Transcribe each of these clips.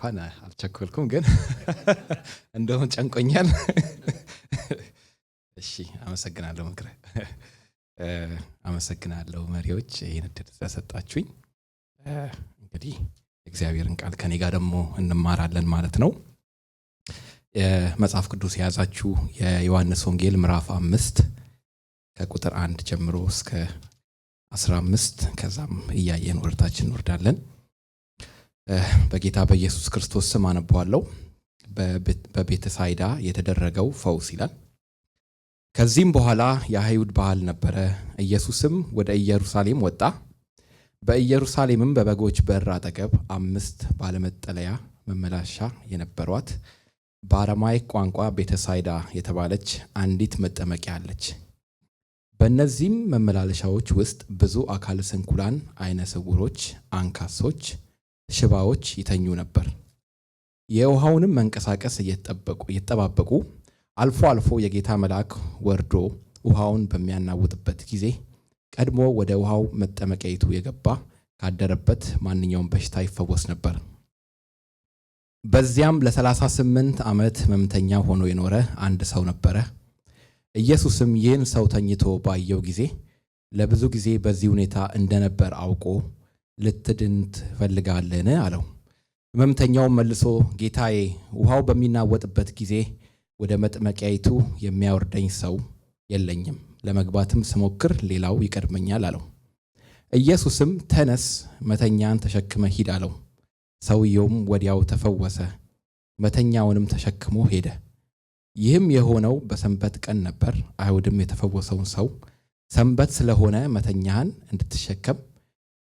እንኳን አልቸኮልኩም ግን እንደው ጨንቆኛል። እሺ አመሰግናለሁ ምክረ አመሰግናለሁ መሪዎች ይሄን እድል ስለሰጣችሁኝ። እንግዲህ እግዚአብሔርን ቃል ከኔ ጋር ደግሞ እንማራለን ማለት ነው። መጽሐፍ ቅዱስ የያዛችሁ የዮሐንስ ወንጌል ምዕራፍ 5 ከቁጥር 1 ጀምሮ እስከ 15 ከዛም እያየን ወርታችን እንወርዳለን። በጌታ በኢየሱስ ክርስቶስ ስም አነባዋለሁ። በቤተሳይዳ የተደረገው ፈውስ ይላል። ከዚህም በኋላ የአይሁድ በዓል ነበረ። ኢየሱስም ወደ ኢየሩሳሌም ወጣ። በኢየሩሳሌምም በበጎች በር አጠገብ 5 ባለመጠለያ መመላሻ የነበሯት በአረማይክ ቋንቋ ቤተሳይዳ የተባለች አንዲት መጠመቂያ አለች። በእነዚህም መመላለሻዎች ውስጥ ብዙ አካለ ስንኩላን፣ አይነ ስውሮች፣ አንካሶች፣ ሽባዎች ይተኙ ነበር። የውሃውንም መንቀሳቀስ እየተጠባበቁ አልፎ አልፎ የጌታ መልአክ ወርዶ ውሃውን በሚያናውጥበት ጊዜ ቀድሞ ወደ ውሃው መጠመቂያይቱ የገባ ካደረበት ማንኛውም በሽታ ይፈወስ ነበር። በዚያም ለ38 ዓመት ሕመምተኛ ሆኖ የኖረ አንድ ሰው ነበረ። ኢየሱስም ይህን ሰው ተኝቶ ባየው ጊዜ ለብዙ ጊዜ በዚህ ሁኔታ እንደነበር አውቆ ልትድን ትፈልጋለህን? አለው። ሕመምተኛውም መልሶ ጌታዬ፣ ውሃው በሚናወጥበት ጊዜ ወደ መጥመቂያይቱ የሚያወርደኝ ሰው የለኝም፣ ለመግባትም ስሞክር ሌላው ይቀድመኛል አለው። ኢየሱስም ተነስ፣ መተኛን ተሸክመ ሂድ አለው። ሰውየውም ወዲያው ተፈወሰ፣ መተኛውንም ተሸክሞ ሄደ። ይህም የሆነው በሰንበት ቀን ነበር። አይሁድም የተፈወሰውን ሰው ሰንበት ስለሆነ መተኛህን እንድትሸከም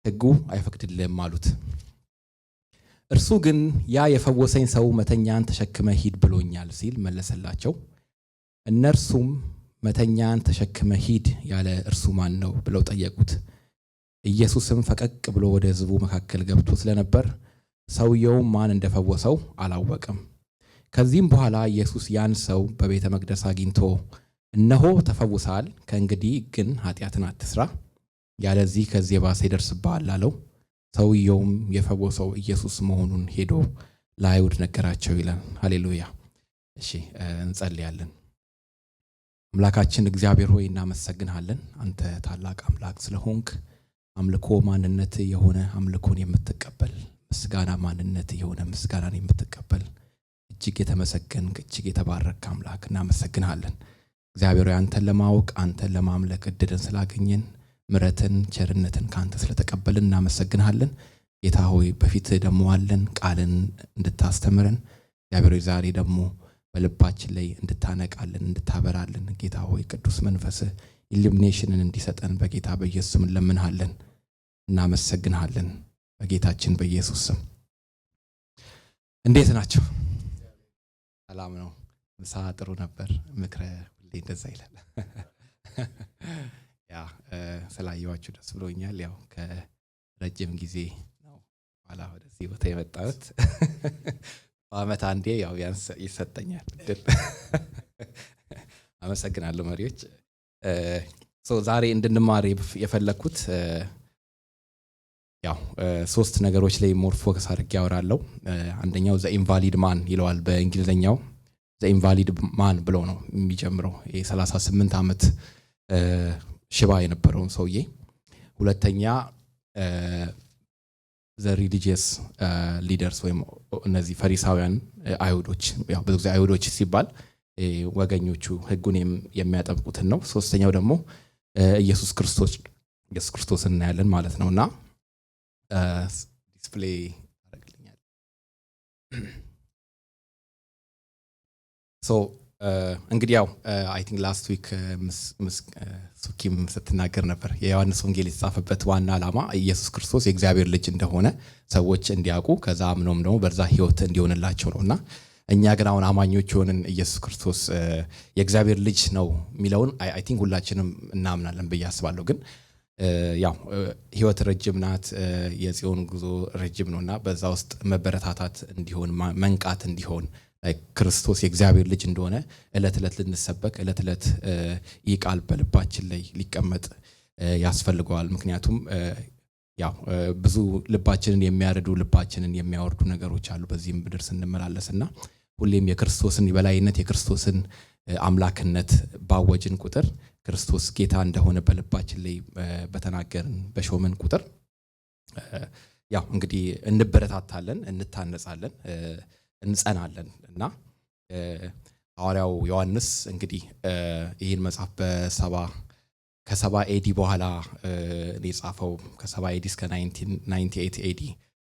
ሕጉ አይፈቅድልህም አሉት። እርሱ ግን ያ የፈወሰኝ ሰው መተኛን ተሸክመ ሂድ ብሎኛል ሲል መለሰላቸው። እነርሱም መተኛን ተሸክመ ሂድ ያለ እርሱ ማን ነው ብለው ጠየቁት። ኢየሱስም ፈቀቅ ብሎ ወደ ሕዝቡ መካከል ገብቶ ስለነበር ሰውየው ማን እንደፈወሰው አላወቀም። ከዚህም በኋላ ኢየሱስ ያን ሰው በቤተ መቅደስ አግኝቶ እነሆ ተፈውሰሃል፣ ከእንግዲህ ግን ኃጢአትን አትስራ፣ ያለዚህ ከዚህ የባሰ ይደርስብሃል አለው። ሰውየውም የፈወሰው ኢየሱስ መሆኑን ሄዶ ለአይሁድ ነገራቸው ይላል። ሃሌሉያ። እሺ እንጸልያለን። አምላካችን እግዚአብሔር ሆይ እናመሰግንሃለን። አንተ ታላቅ አምላክ ስለሆንክ አምልኮ ማንነት የሆነ አምልኮን የምትቀበል፣ ምስጋና ማንነት የሆነ ምስጋናን የምትቀበል እጅግ የተመሰገንክ እጅግ የተባረክ አምላክ እናመሰግንሃለን። እግዚአብሔር ሆይ አንተን ለማወቅ አንተን ለማምለክ እድልን ስላገኘን ምሕረትን ቸርነትን ካንተ ስለተቀበልን እናመሰግንሃለን። ጌታ ሆይ በፊትህ ደግሞ አለን ቃልን እንድታስተምረን እግዚአብሔር ሆይ ዛሬ ደግሞ በልባችን ላይ እንድታነቃልን እንድታበራልን ጌታ ሆይ ቅዱስ መንፈስህ ኢሉሚኔሽንን እንዲሰጠን በጌታ በኢየሱስ ስም እንለምንሃለን። እናመሰግንሃለን በጌታችን በኢየሱስ ስም። እንዴት ናቸው? ሰላም ነው? ምሳ ጥሩ ነበር? ምክረ ሁሌ እንደዛ ይላል። ያ ስላየኋችሁ ደስ ብሎኛል። ያው ከረጅም ጊዜ ነው ኋላ ወደዚህ ቦታ የመጣሁት። በዓመት አንዴ ያው ቢያንስ ይሰጠኛል እድል። አመሰግናለሁ መሪዎች። ዛሬ እንድንማር የፈለኩት ያው 3 ነገሮች ላይ ሞር ፎከስ አድርጌ ያወራለሁ። አንደኛው ዘ ኢንቫሊድ ማን ይለዋል በእንግሊዘኛው። ዘ ኢንቫሊድ ማን ብሎ ነው የሚጀምረው የ38 ዓመት ሽባ የነበረውን ሰውዬ። ሁለተኛ ዘ ሪሊጂየስ ሊደርስ ወይም እነዚህ ፈሪሳውያን አይሁዶች፣ ያው ብዙ ጊዜ አይሁዶች ሲባል ወገኞቹ ሕጉን የሚያጠብቁትን ነው። ሶስተኛው ደግሞ ኢየሱስ ክርስቶስ እናያለን ማለት ነውና ዲስፕሌይ አደርግልኛል። እንግዲህ ያው አይ ቲንክ ላስት ዊክ ሱኪም ስትናገር ነበር የዮሐንስ ወንጌል የተጻፈበት ዋና ዓላማ ኢየሱስ ክርስቶስ የእግዚአብሔር ልጅ እንደሆነ ሰዎች እንዲያውቁ ከዛ አምነውም ደግሞ በዛ ህይወት እንዲሆንላቸው ነውና እኛ ግን አሁን አማኞች ሆነን ኢየሱስ ክርስቶስ የእግዚአብሔር ልጅ ነው የሚለውን አይ ቲንክ ሁላችንም እናምናለን ብዬ አስባለሁ። ግን ያው ህይወት ረጅም ናት፣ የጽዮን ጉዞ ረጅም ነውና በዛ ውስጥ መበረታታት እንዲሆን መንቃት እንዲሆን ክርስቶስ የእግዚአብሔር ልጅ እንደሆነ እለት እለት ልንሰበክ እለት እለት ይህ ቃል በልባችን ላይ ሊቀመጥ ያስፈልገዋል። ምክንያቱም ያው ብዙ ልባችንን የሚያርዱ ልባችንን የሚያወርዱ ነገሮች አሉ በዚህ ምድር ስንመላለስና ሁሌም የክርስቶስን የበላይነት የክርስቶስን አምላክነት ባወጅን ቁጥር ክርስቶስ ጌታ እንደሆነ በልባችን ላይ በተናገርን በሾመን ቁጥር ያው እንግዲህ እንበረታታለን፣ እንታነጻለን፣ እንጸናለን እና ሐዋርያው ዮሐንስ እንግዲህ ይህን መጽሐፍ ከ70 ኤዲ በኋላ የጻፈው ከ70 ኤዲ እስከ 1998 ኤዲ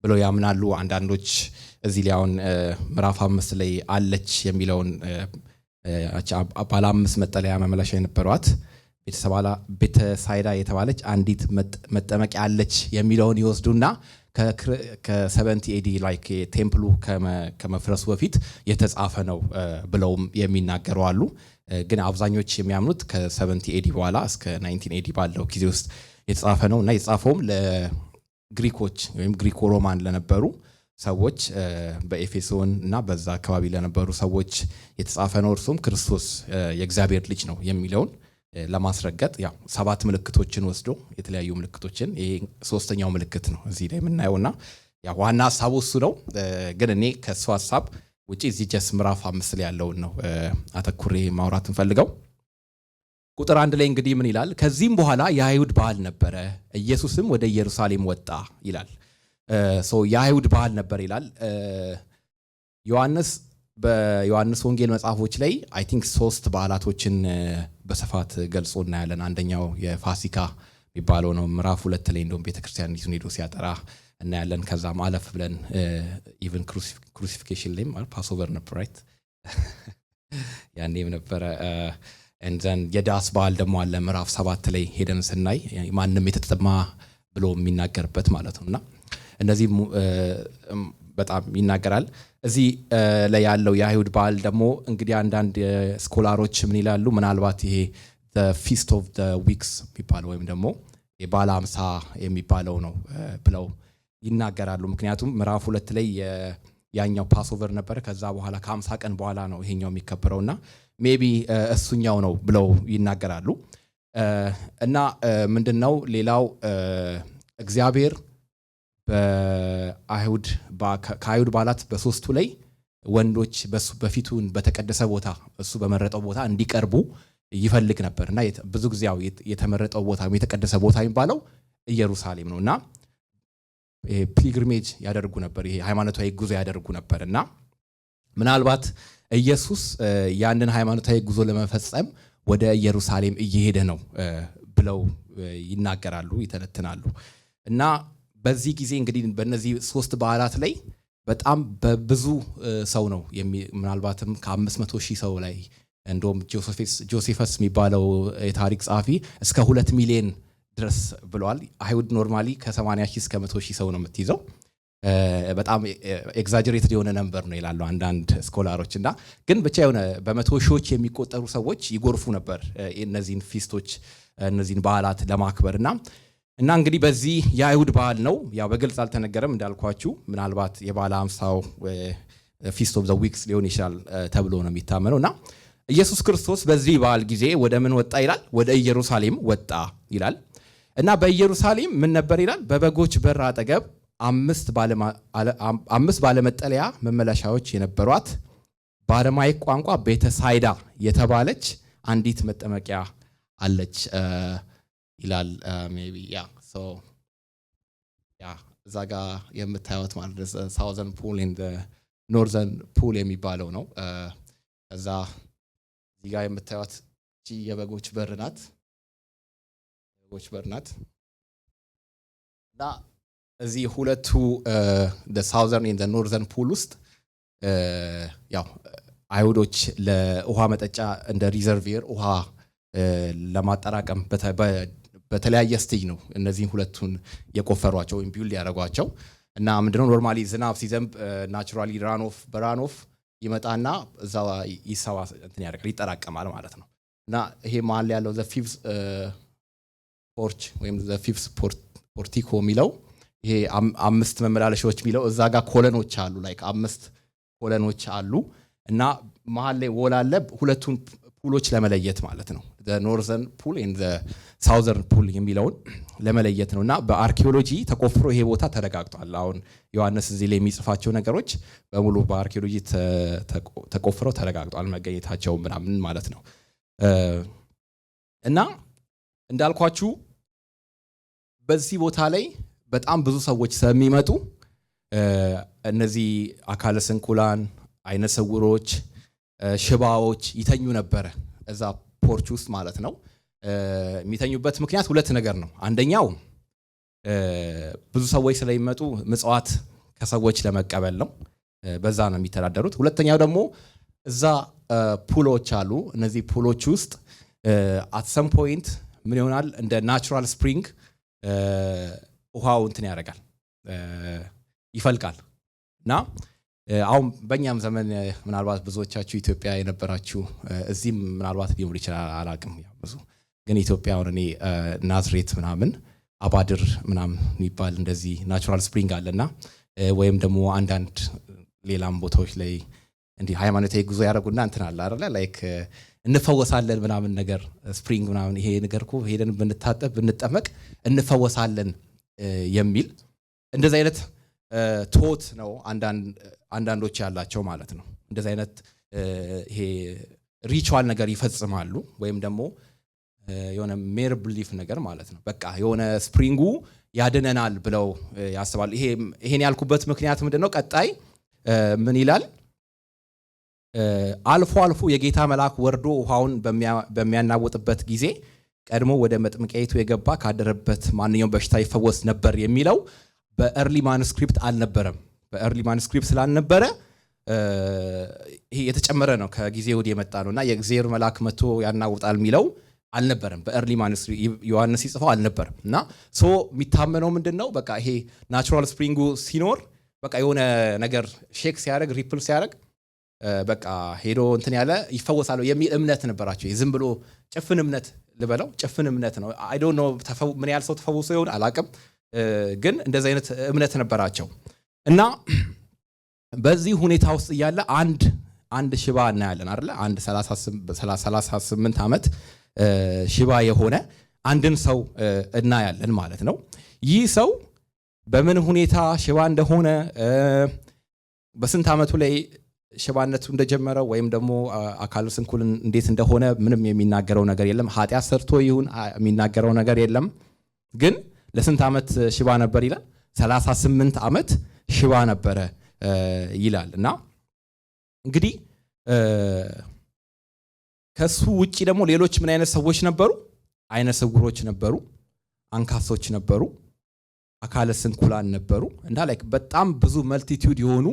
ብለው ያምናሉ። አንዳንዶች እዚህ ላይ አሁን ምዕራፍ 5 ላይ አለች የሚለውን ባለ 5 መጠለያ መመለሻ የነበሯት ቤተሳይዳ የተባለች አንዲት መጠመቂያ አለች የሚለውን ይወስዱና ከ70 ኤዲ ላይክ ቴምፕሉ ከመፍረሱ በፊት የተጻፈ ነው ብለውም የሚናገሩ አሉ። ግን አብዛኞች የሚያምኑት ከ70 ኤዲ በኋላ እስከ 19 ኤዲ ባለው ጊዜ ውስጥ የተጻፈ ነው እና የተጻፈውም ለግሪኮች ወይም ግሪኮ ሮማን ለነበሩ ሰዎች በኤፌሶን እና በዛ አካባቢ ለነበሩ ሰዎች የተጻፈ ነው። እርሱም ክርስቶስ የእግዚአብሔር ልጅ ነው የሚለውን ለማስረገጥ ያው 7 ምልክቶችን ወስዶ የተለያዩ ምልክቶችን ይሄ ሶስተኛው ምልክት ነው እዚህ ላይ የምናየውና ያው ዋና ሐሳቡ እሱ ነው። ግን እኔ ከሱ ሐሳብ ውጪ እዚህ ጀስ ምዕራፍ 5 ላይ ያለውን ነው አተኩሬ ማውራት እንፈልገው። ቁጥር 1 ላይ እንግዲህ ምን ይላል? ከዚህም በኋላ የአይሁድ በዓል ነበረ፣ ኢየሱስም ወደ ኢየሩሳሌም ወጣ ይላል። የአይሁድ በዓል ነበር ይላል ዮሐንስ። በዮሐንስ ወንጌል መጽሐፎች ላይ አይ ቲንክ 3 በዓላቶችን በስፋት ገልጾ እናያለን። አንደኛው የፋሲካ የሚባለው ነው። ምዕራፍ 2 ላይ እንደውም ቤተክርስቲያን ሄዶ ሲያጠራ እናያለን። ከዛ ማለፍ ብለን ኢቭን ክሩሲፊኬሽን ላይ ፓስኦቨር ነበር ራይት ያኔም ነበረ። እንዘን የዳስ በዓል ደግሞ አለ ምዕራፍ 7 ላይ ሄደን ስናይ ማንም የተጠማ ብሎ የሚናገርበት ማለት ነውና እነዚህ በጣም ይናገራል። እዚህ ላይ ያለው የአይሁድ በዓል ደግሞ እንግዲህ አንዳንድ ስኮላሮች ምን ይላሉ? ምናልባት ይሄ the feast of the weeks የሚባለው ወይም ደግሞ የበዓለ ሃምሳ የሚባለው ነው ብለው ይናገራሉ። ምክንያቱም ምዕራፍ 2 ላይ ያኛው ፓስኦቨር ነበር። ከዛ በኋላ ከ50 ቀን በኋላ ነው ይሄኛው የሚከበረውና ሜቢ እሱኛው ነው ብለው ይናገራሉ። እና ምንድነው ሌላው እግዚአብሔር ከአይሁድ በዓላት በ3ቱ ላይ ወንዶች በፊቱ በተቀደሰ ቦታ እሱ በመረጠው ቦታ እንዲቀርቡ ይፈልግ ነበር እና ብዙ ጊዜ የተመረጠው ቦታ የተቀደሰ ቦታ የሚባለው ኢየሩሳሌም ነውና ፒልግሪሜጅ ያደርጉ ነበር። ይሄ ሃይማኖታዊ ጉዞ ያደርጉ ነበርና ምናልባት ኢየሱስ ያንን ሃይማኖታዊ ጉዞ ለመፈጸም ወደ ኢየሩሳሌም እየሄደ ነው ብለው ይናገራሉ፣ ይተነትናሉ። እና በዚህ ጊዜ እንግዲህ በእነዚህ 3 በዓላት ላይ በጣም በብዙ ሰው ነው ምናልባትም ከ500,000 ሰው ላይ እንደውም ጆሴፈስ የሚባለው የታሪክ ጸሐፊ እስከ 2 ሚሊዮን ድረስ ብለዋል። አይሁድ ኖርማሊ ከ80,000 እስከ 100,000 ሰው ነው የምትይዘው። በጣም ኤግዛጀሬትድ የሆነ ነምበር ነው ይላሉ አንዳንድ ስኮላሮች። እና ግን ብቻ የሆነ በ100,000 የሚቆጠሩ ሰዎች ይጎርፉ ነበር እነዚህን ፊስቶች እነዚህን በዓላት ለማክበር እና እንግዲህ በዚህ የአይሁድ በዓል ነው ያው በግልጽ አልተነገረም እንዳልኳችሁ። ምናልባት የበዓለ ሃምሳው ፊስት ኦፍ ዘ ዊክስ ሊሆን ይችላል ተብሎ ነው የሚታመነውና ኢየሱስ ክርስቶስ በዚህ በዓል ጊዜ ወደ ምን ወጣ ይላል? ወደ ኢየሩሳሌም ወጣ ይላል። እና በኢየሩሳሌም ምን ነበር ይላል? በበጎች በር አጠገብ 5 ባለመጠለያ መመለሻዎች የነበሯት በአረማይክ ቋንቋ ቤተሳይዳ የተባለች አንዲት መጠመቂያ አለች ይላል። ሜቢ እዛ ጋ የምታዩት ማለት ሳውዘርን ፑል ኤንድ ኖርዘርን ፑል የሚባለው ነው። እዛ እዚህ ጋ የምታዩት የበጎች በር ናት። እና እዚህ ሁለቱ ሳውዘርን ኤንድ ኖርዘርን ፑል ውስጥ ያው አይሁዶች ለውሃ መጠጫ እንደ ሪዘርቪየር ውሃ ለማጠራቀም በተለያየ ስቴጅ ነው እነዚህን ሁለቱን የቆፈሯቸው ወይም ቢውል ያደረጓቸው። እና ምንድነው ኖርማሊ ዝናብ ሲዘንብ ናቹራሊ በራኖፍ ይመጣና እዛ ይሰዋ እንትን ያደርጋል ይጠራቀማል ማለት ነው። እና ይሄ መሀል ያለው ዘ ፊፍዝ ፖርች ወይም ዘ ፊፍዝ ፖርቲኮ የሚለው ይሄ 5 መመላለሻዎች የሚለው እዛ ጋር ኮለኖች አሉ፣ ላይክ 5 ኮለኖች አሉ። እና መሀል ላይ ወል አለ ሁለቱን ፑሎች ለመለየት ማለት ነው። the northern pool and the southern pool የሚለውን ለመለየት ነውና በአርኪኦሎጂ ተቆፍሮ ይሄ ቦታ ተረጋግጧል። አሁን ዮሐንስ እዚህ ላይ የሚጽፋቸው ነገሮች በሙሉ በአርኪኦሎጂ ተቆፍረው ተረጋግጧል መገኘታቸው ምናምን ማለት ነው። እና እንዳልኳችሁ በዚህ ቦታ ላይ በጣም ብዙ ሰዎች ስለሚመጡ እነዚህ አካለ ስንኩላን፣ አይነ ስውሮች፣ ሽባዎች ይተኙ ነበር እዛ ፖርች ውስጥ ማለት ነው። የሚተኙበት ምክንያት ሁለት ነገር ነው። አንደኛው ብዙ ሰዎች ስለሚመጡ ምጽዋት ከሰዎች ለመቀበል ነው። በዛ ነው የሚተዳደሩት። ሁለተኛው ደግሞ እዛ ፑሎች አሉ። እነዚህ ፑሎች ውስጥ at some point ምን ይሆናል እንደ ናቹራል ስፕሪንግ ውሃው እንትን ያደርጋል ይፈልቃል። እና አሁን በእኛም ዘመን ምናልባት ብዙዎቻችሁ ኢትዮጵያ የነበራችሁ እዚህም ምናልባት ሊኖር ይችላል አላቅም። ብዙ ግን ኢትዮጵያ አሁን እኔ ናዝሬት ምናምን አባድር ምናምን የሚባል እንደዚህ ናቹራል ስፕሪንግ አለና ወይም ደግሞ አንዳንድ ሌላም ቦታዎች ላይ እንዲህ ሃይማኖታዊ ጉዞ ያደርጉና እንትን አለ አይደለ ላይክ እንፈወሳለን ምናምን ነገር ስፕሪንግ ምናምን ይሄ ነገር እኮ ሄደን ብንታጠብ ብንጠመቅ እንፈወሳለን የሚል እንደዚህ አይነት ቶት ነው አንዳንዶች ያላቸው ማለት ነው። እንደዚህ አይነት ይሄ ሪቹዋል ነገር ይፈጽማሉ ወይም ደግሞ የሆነ ሜር ብሊፍ ነገር ማለት ነው። በቃ የሆነ ስፕሪንጉ ያድነናል ብለው ያስባሉ። ይሄን ያልኩበት ምክንያት ምንድነው? ቀጣይ ምን ይላል? አልፎ አልፎ የጌታ መልአክ ወርዶ ውሃውን በሚያናውጥበት ጊዜ ቀድሞ ወደ መጥምቂያይቱ የገባ ካደረበት ማንኛውም በሽታ ይፈወስ ነበር የሚለው በኤርሊ ማኑስክሪፕት አልነበረም። በኤርሊ ማኑስክሪፕት ስላልነበረ ይሄ የተጨመረ ነው፣ ከጊዜ ወዲህ የመጣ ነውና የእግዚአብሔር መልአክ መጥቶ ያናውጣል የሚለው አልነበረም። በኤርሊ ማኑስክሪፕት ዮሐንስ ሲጽፈው አልነበረም። እና ሶ የሚታመነው ምንድነው? በቃ ይሄ ናቹራል ስፕሪንጉ ሲኖር በቃ የሆነ ነገር ሼክ ሲያደርግ ሪፕል ሲያደርግ በቃ ሄዶ እንትን ያለ ይፈወሳል የሚል እምነት ነበራቸው። ዝም ብሎ ጭፍን እምነት ልበለው፣ ጭፍን እምነት ነው። አይ ዶንት ኖ ምን ያህል ሰው ተፈውሶ ይሆን አላቅም፣ ግን እንደዚህ አይነት እምነት ነበራቸው። እና በዚህ ሁኔታ ውስጥ እያለ አንድ ሽባ እናያለን አይደለ? አንድ 38 ዓመት ሽባ የሆነ አንድን ሰው እናያለን ማለት ነው። ይህ ሰው በምን ሁኔታ ሽባ እንደሆነ በስንት ዓመቱ ላይ ሽባነቱ እንደጀመረው ወይም ደግሞ አካለ ስንኩልን እንዴት እንደሆነ ምንም የሚናገረው ነገር የለም። ኃጢአት ሰርቶ ይሁን የሚናገረው ነገር የለም። ግን ለስንት ዓመት ሽባ ነበር ይላል? 38 ዓመት ሽባ ነበረ ይላል። እና እንግዲህ ከሱ ውጪ ደግሞ ሌሎች ምን አይነት ሰዎች ነበሩ? አይነ ስውሮች ነበሩ፣ አንካሶች ነበሩ፣ አካለ ስንኩላን ነበሩ። እና ላይክ በጣም ብዙ መልቲቲዩድ የሆኑ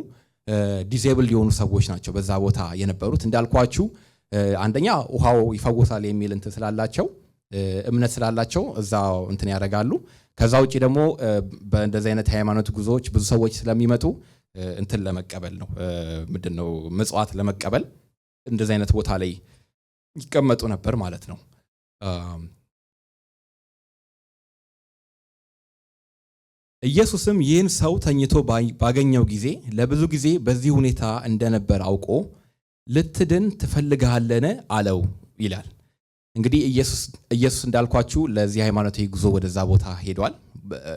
ዲሴብል የሆኑ ሰዎች ናቸው በዛ ቦታ የነበሩት። እንዳልኳችሁ አንደኛ ውሃው ይፈውሳል የሚል እንትን ስላላቸው እምነት ስላላቸው እዛው እንትን ያደርጋሉ። ከዛ ውጪ ደግሞ በእንደዚህ አይነት ሃይማኖት ጉዞዎች ብዙ ሰዎች ስለሚመጡ እንትን ለመቀበል ነው ምንድነው ምጽዋት ለመቀበል እንደዚህ አይነት ቦታ ላይ ይቀመጡ ነበር ማለት ነው። ኢየሱስም ይህን ሰው ተኝቶ ባገኘው ጊዜ ለብዙ ጊዜ በዚህ ሁኔታ እንደነበር አውቆ ልትድን ትፈልጋለህን አለው ይላል። እንግዲህ ኢየሱስ እንዳልኳችሁ ለዚህ ሃይማኖታዊ ጉዞ ወደዛ ቦታ ሄዷል፣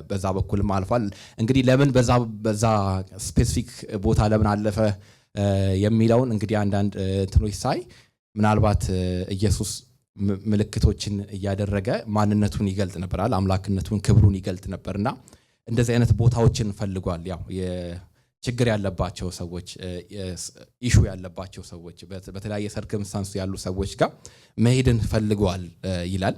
በዛ በኩልም አልፏል። እንግዲህ ለምን በዛ ስፔሲፊክ ቦታ ለምን አለፈ የሚለውን እንግዲህ አንዳንድ እንትኖች ሳይ ምናልባት ኢየሱስ ምልክቶችን እያደረገ ማንነቱን ይገልጥ ነበራል፣ አምላክነቱን ክብሩን ይገልጥ ነበርና እንደዚህ አይነት ቦታዎችን ፈልጓል። ያው የችግር ያለባቸው ሰዎች፣ ኢሹ ያለባቸው ሰዎች፣ በተለያየ ሰርከምስታንስ ያሉ ሰዎች ጋር መሄድን ፈልጓል ይላል።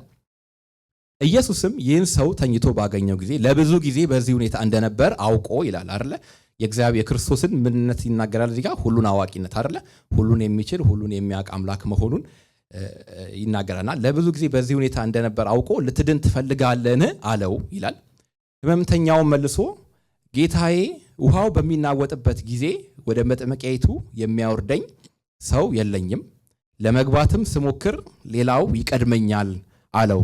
ኢየሱስም ይህን ሰው ተኝቶ ባገኘው ጊዜ ለብዙ ጊዜ በዚህ ሁኔታ እንደነበር አውቆ ይላል አይደለ? የእግዚአብሔር የክርስቶስን ምንነት ይናገራል እዚህ ጋር፣ ሁሉን አዋቂነት አይደለ? ሁሉን የሚችል ሁሉን የሚያውቅ አምላክ መሆኑን ይናገራልና ለብዙ ጊዜ በዚህ ሁኔታ እንደነበር አውቆ ልትድን ትፈልጋለህን አለው ይላል። ሕመምተኛውን መልሶ ጌታዬ ውሃው በሚናወጥበት ጊዜ ወደ መጥመቂያይቱ የሚያወርደኝ ሰው የለኝም፣ ለመግባትም ስሞክር ሌላው ይቀድመኛል አለው።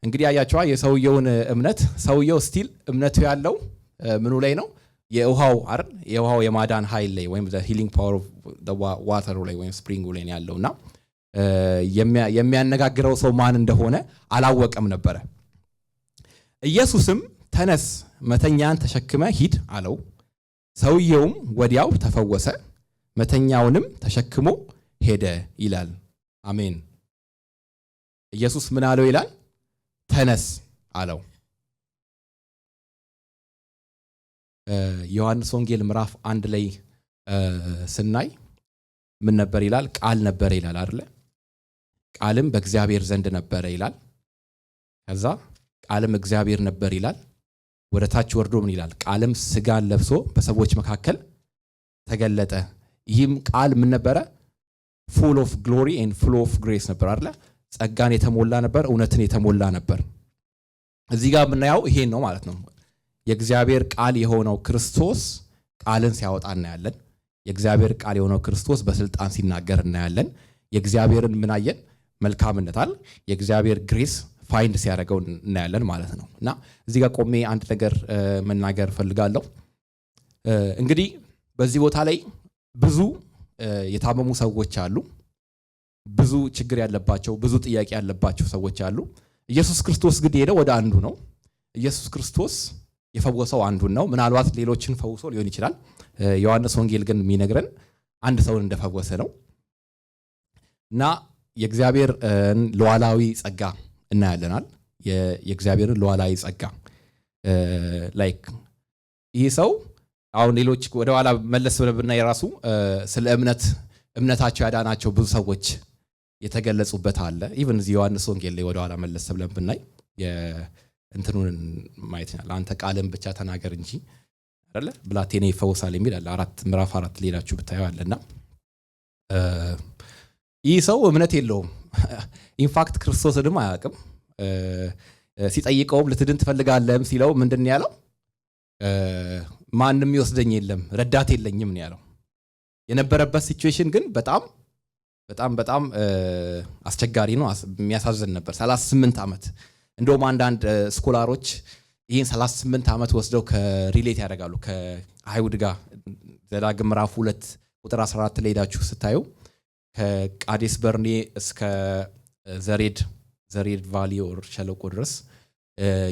እንግዲህ አያቸዋ የሰውየውን እምነት። ሰውየው ስቲል እምነቱ ያለው ምኑ ላይ ነው? የውሃው የማዳን ኃይል ላይ ወይም the healing power of the water ላይ ወይም ስፕሪንግ ላይ ያለውና የሚያነጋግረው ሰው ማን እንደሆነ አላወቀም ነበረ። ኢየሱስም ተነስ፣ መተኛን ተሸክመ ሂድ አለው። ሰውየውም ወዲያው ተፈወሰ፣ መተኛውንም ተሸክሞ ሄደ ይላል። አሜን። ኢየሱስ ምን አለው ይላል? ተነስ አለው። ዮሐንስ ወንጌል ምዕራፍ 1 ላይ ስናይ ምን ነበር ይላል? ቃል ነበር ይላል አይደለ? ቃልም በእግዚአብሔር ዘንድ ነበረ ይላል። ከዛ ቃልም እግዚአብሔር ነበር ይላል። ወደ ታች ወርዶ ምን ይላል? ቃልም ስጋን ለብሶ በሰዎች መካከል ተገለጠ። ይህም ቃል ምን ነበረ? full of glory and full of grace ነበር አይደለ? ጸጋን የተሞላ ነበር፣ እውነትን የተሞላ ነበር። እዚህ ጋር የምናየው ይሄን ነው ማለት ነው። የእግዚአብሔር ቃል የሆነው ክርስቶስ ቃልን ሲያወጣ እናያለን። የእግዚአብሔር ቃል የሆነው ክርስቶስ በስልጣን ሲናገር እናያለን። የእግዚአብሔርን ምን አየን? መልካምነት አይደል? የእግዚአብሔር ግሬስ ፋይንድ ሲያደርገው እናያለን ማለት ነው። እና እዚህ ጋር ቆሜ አንድ ነገር መናገር ፈልጋለሁ። እንግዲህ በዚህ ቦታ ላይ ብዙ የታመሙ ሰዎች አሉ። ብዙ ችግር ያለባቸው፣ ብዙ ጥያቄ ያለባቸው ሰዎች አሉ። ኢየሱስ ክርስቶስ ግን ሄደው ወደ አንዱ ነው። ኢየሱስ ክርስቶስ የፈወሰው አንዱን ነው። ምናልባት ሌሎችን ፈውሶ ሊሆን ይችላል። ዮሐንስ ወንጌል ግን የሚነግረን አንድ ሰውን እንደፈወሰ ነው። እና የእግዚአብሔር ሉዓላዊ ጸጋ እናያለናል። የእግዚአብሔርን ሉዓላዊ ጸጋ ላይክ ይህ ሰው አሁን ሌሎች ወደ ኋላ መለስ ብለብና የራሱ ስለ እምነታቸው ያዳናቸው ብዙ ሰዎች የተገለጹበት አለ። ኢቭን እዚህ ዮሐንስ ወንጌል ላይ ወደ ኋላ መለስ ብለን ብናይ እንትኑን ማየት ይችላል። አንተ ቃልን ብቻ ተናገር እንጂ አይደለ ብላቴና ይፈወሳል የሚል አለ። ምዕራፍ 4 ሌላችሁ ብታዩ አለና ይህ ሰው እምነት የለውም። ኢንፋክት ክርስቶስንም አያውቅም። ሲጠይቀውም ልትድን ትፈልጋለህም ሲለው ምንድን ነው ያለው? ማንም ይወስደኝ የለም ረዳት የለኝም ነው ያለው። የነበረበት ሲቹዌሽን ግን በጣም በጣም በጣም አስቸጋሪ ነው፣ የሚያሳዝን ነበር። 38 ዓመት እንደውም አንዳንድ ስኮላሮች ይህን 38 ዓመት ወስደው ከሪሌት ያደርጋሉ ከአይሁድ ጋር። ዘዳግም ምዕራፍ 2 ቁጥር 14 ላይ ሄዳችሁ ስታዩ ከቃዴስ በርኔ እስከ ዘሬድ ቫሊ ኦር ሸለቆ ድረስ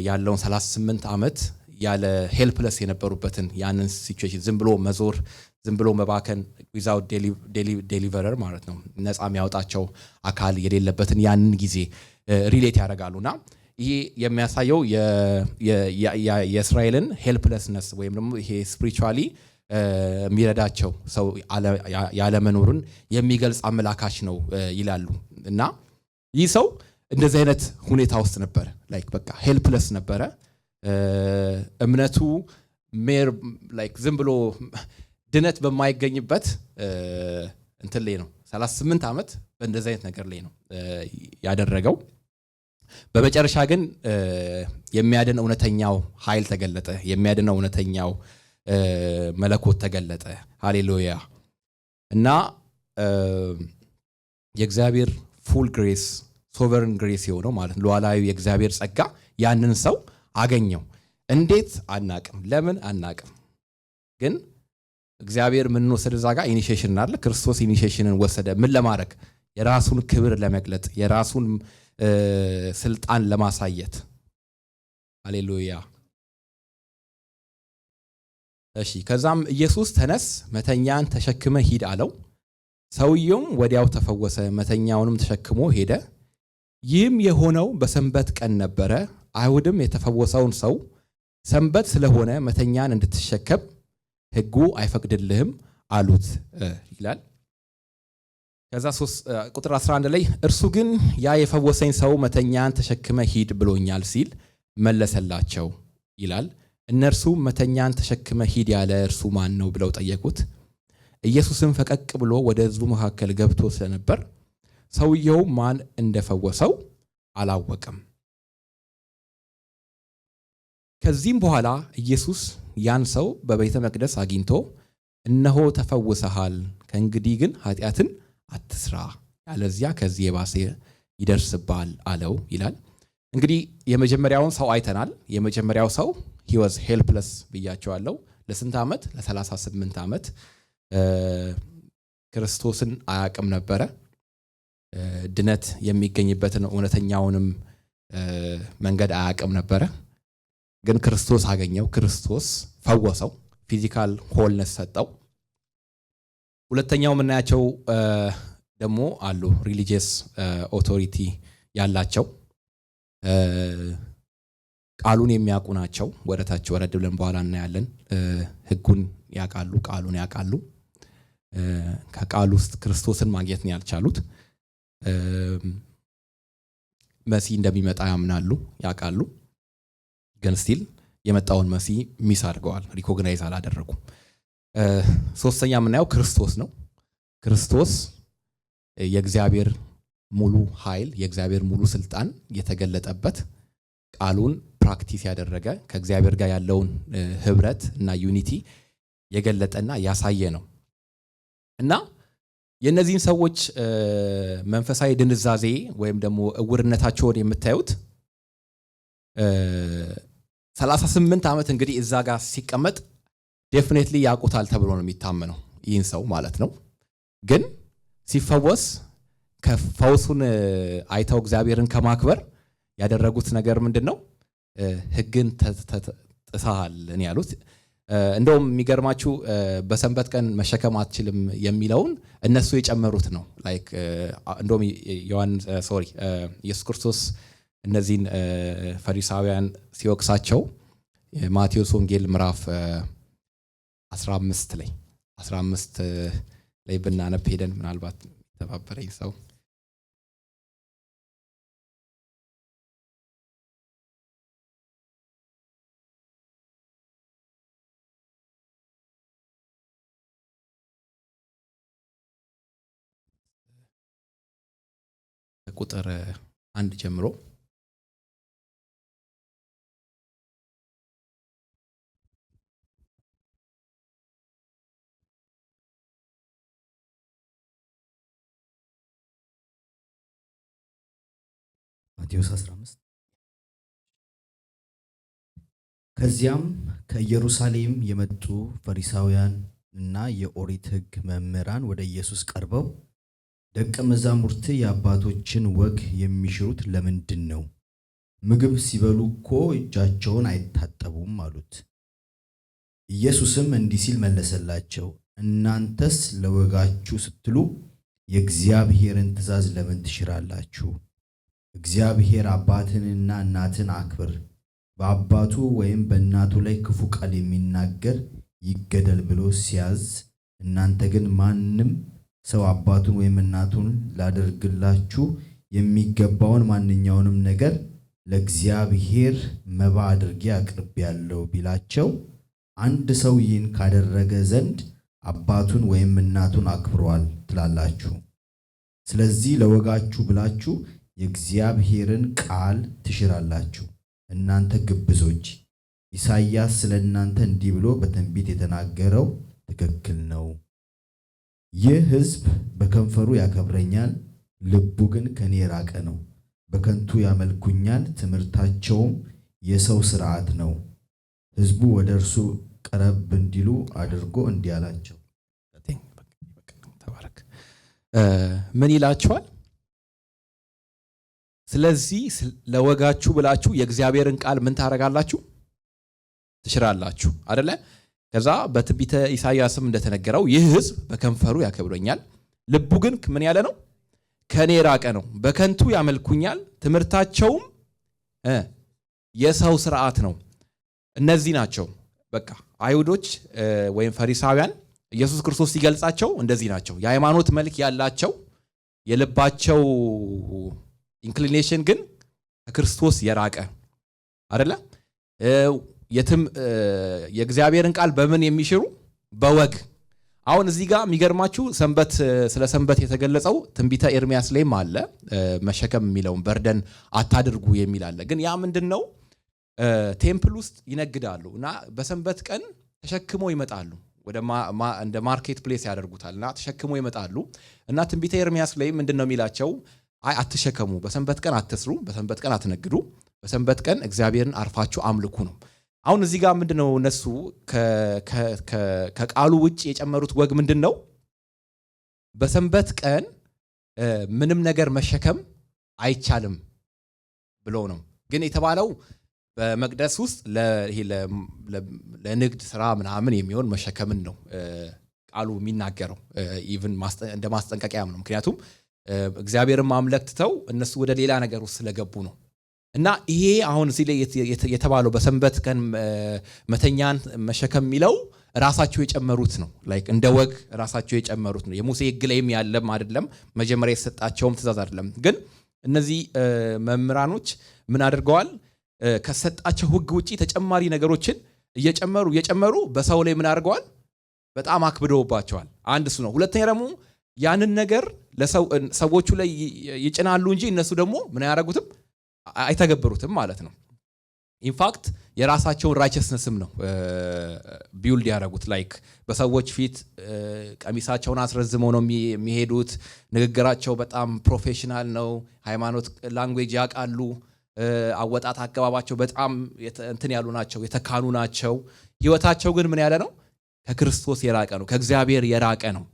ያለውን 38 ዓመት ያለ ሄልፕለስ የነበሩበትን ያንን ሲቹዌሽን ዝም ብሎ መዞር፣ ዝም ብሎ መባከን ዊዛውት ዴሊቨረር ማለት ነው፣ ነፃ የሚያወጣቸው አካል የሌለበትን ያንን ጊዜ ሪሌት ያደርጋሉና ይሄ የሚያሳየው የእስራኤልን ሄልፕለስነስ ወይም ደግሞ ይሄ ስፒሪቹዋሊ የሚረዳቸው ሰው ያለመኖሩን የሚገልጽ አመላካች ነው ይላሉ። እና ይህ ሰው እንደዚህ አይነት ሁኔታ ውስጥ ነበረ። ላይክ በቃ ሄልፕለስ ነበረ። እምነቱ ሜር ላይክ ዝም ብሎ ድነት በማይገኝበት እንትን ላይ ነው 38 ዓመት በእንደዚህ አይነት ነገር ላይ ነው ያደረገው። በመጨረሻ ግን የሚያድን እውነተኛው ኃይል ተገለጠ። የሚያድነው እውነተኛው መለኮት ተገለጠ። ሃሌሉያ። እና የእግዚአብሔር ፉል ግሬስ ሶቨርን ግሬስ የሆነው ማለት ሉዓላዊ የእግዚአብሔር ጸጋ ያንን ሰው አገኘው። እንዴት አናቅም፣ ለምን አናቅም። ግን እግዚአብሔር ምን ወሰደ? እዛ ጋር ኢኒሺዬሽን አለ። ክርስቶስ ኢኒሺዬሽንን ወሰደ። ምን ለማድረግ? የራሱን ክብር ለመግለጥ፣ የራሱን ስልጣን ለማሳየት። ሃሌሉያ። እሺ፣ ከዛም ኢየሱስ ተነስ፣ መተኛን ተሸክመ ሂድ አለው። ሰውየውም ወዲያው ተፈወሰ፣ መተኛውንም ተሸክሞ ሄደ። ይህም የሆነው በሰንበት ቀን ነበረ። አይሁድም የተፈወሰውን ሰው ሰንበት ስለሆነ መተኛን እንድትሸከም ሕጉ አይፈቅድልህም አሉት ይላል። ከዛ ቁጥር 11 ላይ እርሱ ግን ያ የፈወሰኝ ሰው መተኛን ተሸክመ ሂድ ብሎኛል ሲል መለሰላቸው ይላል። እነርሱ መተኛን ተሸክመ ሂድ ያለ እርሱ ማን ነው ብለው ጠየቁት። ኢየሱስም ፈቀቅ ብሎ ወደ ሕዝቡ መካከል ገብቶ ስለነበር ሰውየው ማን እንደፈወሰው አላወቀም። ከዚህም በኋላ ኢየሱስ ያን ሰው በቤተ መቅደስ አግኝቶ እነሆ ተፈውሰሃል፣ ከእንግዲህ ግን ኃጢአትን አትስራ፣ ያለዚያ ከዚህ የባሰ ይደርስብሃል አለው ይላል። እንግዲህ የመጀመሪያውን ሰው አይተናል። የመጀመሪያው ሰው he was helpless ብያቸዋለሁ። ለስንት ዓመት? ለ38 ዓመት ክርስቶስን አያውቅም ነበረ። ድነት የሚገኝበትን እውነተኛውንም መንገድ አያውቅም ነበረ። ግን ክርስቶስ አገኘው፣ ክርስቶስ ፈወሰው፣ ፊዚካል ሆልነስ ሰጠው። ሁለተኛው የምናያቸው ደግሞ አሉ ሪሊጂየስ ኦቶሪቲ ያላቸው ቃሉን የሚያውቁ ናቸው። ወደታች ወረድ ብለን በኋላ እናያለን። ሕጉን ያውቃሉ፣ ቃሉን ያውቃሉ። ከቃሉ ውስጥ ክርስቶስን ማግኘት ነው ያልቻሉት። መሲህ እንደሚመጣ ያምናሉ፣ ያውቃሉ። ግን ስቲል የመጣውን መሲህ ሚስ አድርገዋል፣ ሪኮግናይዝ አላደረጉም። ሶስተኛ የምናየው ክርስቶስ ነው። ክርስቶስ የእግዚአብሔር ሙሉ ኃይል፣ የእግዚአብሔር ሙሉ ስልጣን የተገለጠበት ቃሉን ፕራክቲስ ያደረገ ከእግዚአብሔር ጋር ያለውን ህብረት እና ዩኒቲ የገለጠና ያሳየ ነው እና የእነዚህን ሰዎች መንፈሳዊ ድንዛዜ ወይም ደግሞ እውርነታቸውን የምታዩት 38 ዓመት እንግዲህ እዛ ጋር ሲቀመጥ ዴፊኒትሊ ያውቁታል ተብሎ ነው የሚታመነው ይህን ሰው ማለት ነው። ግን ሲፈወስ ከፈውሱን አይተው እግዚአብሔርን ከማክበር ያደረጉት ነገር ምንድነው? ሕግን ጥሰሃል ነው ያሉት። እንደውም የሚገርማችሁ በሰንበት ቀን መሸከም አትችልም የሚለውን እነሱ የጨመሩት ነው። ላይክ እንደውም ኢየሱስ ክርስቶስ እነዚህን ፈሪሳውያን ሲወቅሳቸው ማቴዎስ ወንጌል ምዕራፍ 15 ላይ ብናነብ ሄደን ምናልባት ተባበረኝ ሰው ቁጥር 1 ጀምሮ ማቴዎስ 15 ከዚያም ከኢየሩሳሌም የመጡ ፈሪሳውያን እና የኦሪት ሕግ መምህራን ወደ ኢየሱስ ቀርበው ደቀ መዛሙርት የአባቶችን ወግ የሚሽሩት ለምንድን ነው? ምግብ ሲበሉ እኮ እጃቸውን አይታጠቡም አሉት። ኢየሱስም እንዲህ ሲል መለሰላቸው፣ እናንተስ ለወጋችሁ ስትሉ የእግዚአብሔርን ትእዛዝ ለምን ትሽራላችሁ? እግዚአብሔር አባትንና እናትን አክብር፣ በአባቱ ወይም በእናቱ ላይ ክፉ ቃል የሚናገር ይገደል ብሎ ሲያዝ፣ እናንተ ግን ማንም ሰው አባቱን ወይም እናቱን ላደርግላችሁ የሚገባውን ማንኛውንም ነገር ለእግዚአብሔር መባ አድርጌ አቅርቤያለሁ ቢላቸው፣ አንድ ሰው ይህን ካደረገ ዘንድ አባቱን ወይም እናቱን አክብሯል ትላላችሁ። ስለዚህ ለወጋችሁ ብላችሁ የእግዚአብሔርን ቃል ትሽራላችሁ። እናንተ ግብዞች፣ ኢሳይያስ ስለ እናንተ እንዲህ ብሎ በትንቢት የተናገረው ትክክል ነው። ይህ ሕዝብ በከንፈሩ ያከብረኛል፣ ልቡ ግን ከኔ የራቀ ነው። በከንቱ ያመልኩኛል፣ ትምህርታቸውም የሰው ሥርዓት ነው። ሕዝቡ ወደ እርሱ ቀረብ እንዲሉ አድርጎ እንዲህ አላቸው። ተባረክ። ምን ይላቸዋል? ስለዚህ ለወጋችሁ ብላችሁ የእግዚአብሔርን ቃል ምን ታረጋላችሁ? ትሽራላችሁ አይደለ? ከዛ በትንቢተ ኢሳይያስም እንደተነገረው ይህ ሕዝብ በከንፈሩ ያከብረኛል፣ ልቡ ግን ምን ያለ ነው? ከኔ የራቀ ነው። በከንቱ ያመልኩኛል፣ ትምህርታቸውም የሰው ሥርዓት ነው። እነዚህ ናቸው በቃ አይሁዶች ወይም ፈሪሳውያን ኢየሱስ ክርስቶስ ሲገልጻቸው እንደዚህ ናቸው። የሃይማኖት መልክ ያላቸው የልባቸው ኢንክሊኔሽን ግን ከክርስቶስ የራቀ አይደለ? የትም የእግዚአብሔርን ቃል በምን የሚሽሩ? በወግ። አሁን እዚህ ጋር የሚገርማችሁ ሰንበት ስለ ሰንበት የተገለጸው ትንቢተ ኤርሚያስ ላይም አለ። መሸከም የሚለውን በርደን አታድርጉ የሚል አለ። ግን ያ ምንድነው? ቴምፕል ውስጥ ይነግዳሉ እና በሰንበት ቀን ተሸክመው ይመጣሉ። ወደ እንደ ማርኬት ፕሌስ ያደርጉታልና ተሸክመው ይመጣሉ እና ትንቢተ ኤርሚያስ ላይ ምንድነው የሚላቸው? አይ አትሸከሙ፣ በሰንበት ቀን አትስሩ፣ በሰንበት ቀን አትነግዱ፣ በሰንበት ቀን እግዚአብሔርን አርፋችሁ አምልኩ ነው። አሁን እዚህ ጋር ምንድነው እነሱ ከቃሉ ውጭ የጨመሩት ወግ ምንድነው? በሰንበት ቀን ምንም ነገር መሸከም አይቻልም ብሎ ነው። ግን የተባለው በመቅደስ ውስጥ ለንግድ ስራ ምናምን የሚሆን መሸከምን ነው ቃሉ የሚናገረው። ኢቭን እንደ ማስጠንቀቂያም ነው። ምክንያቱም እግዚአብሔርን ማምለክ ትተው እነሱ ወደ ሌላ ነገር ውስጥ ስለገቡ ነው። እና ይሄ አሁን እዚህ ላይ የተባለው በሰንበት ቀን መተኛን መሸከም የሚለው ራሳቸው የጨመሩት ነው። ላይክ እንደ ወግ ራሳቸው የጨመሩት ነው። የሙሴ ሕግ ላይም ያለም አይደለም፣ መጀመሪያ የተሰጣቸውም ትእዛዝ አይደለም። ግን እነዚህ መምህራኖች ምን አድርገዋል? ከሰጣቸው ሕግ ውጪ ተጨማሪ ነገሮችን እየጨመሩ በሰው ላይ ምን አድርገዋል? በጣም አክብደውባቸዋል። አንድ እሱ ነው። ሁለተኛ ደግሞ ያንን ነገር ሰዎቹ ላይ ይጭናሉ እንጂ እነሱ ደግሞ ምን ያደርጉትም አይተገብሩትም ማለት ነው። ኢንፋክት የራሳቸውን ራይቸስነስም ነው ቢውልድ ያደረጉት። ላይክ በሰዎች ፊት ቀሚሳቸውን አስረዝመው ነው የሚሄዱት። ንግግራቸው በጣም ፕሮፌሽናል ነው። ሃይማኖት ላንጉዌጅ ያውቃሉ። አወጣት አገባባቸው በጣም እንትን ያሉ ናቸው፣ የተካኑ ናቸው። ህይወታቸው ግን ምን ያለ ነው? ከክርስቶስ የራቀ ነው፣ ከእግዚአብሔር የራቀ ነው።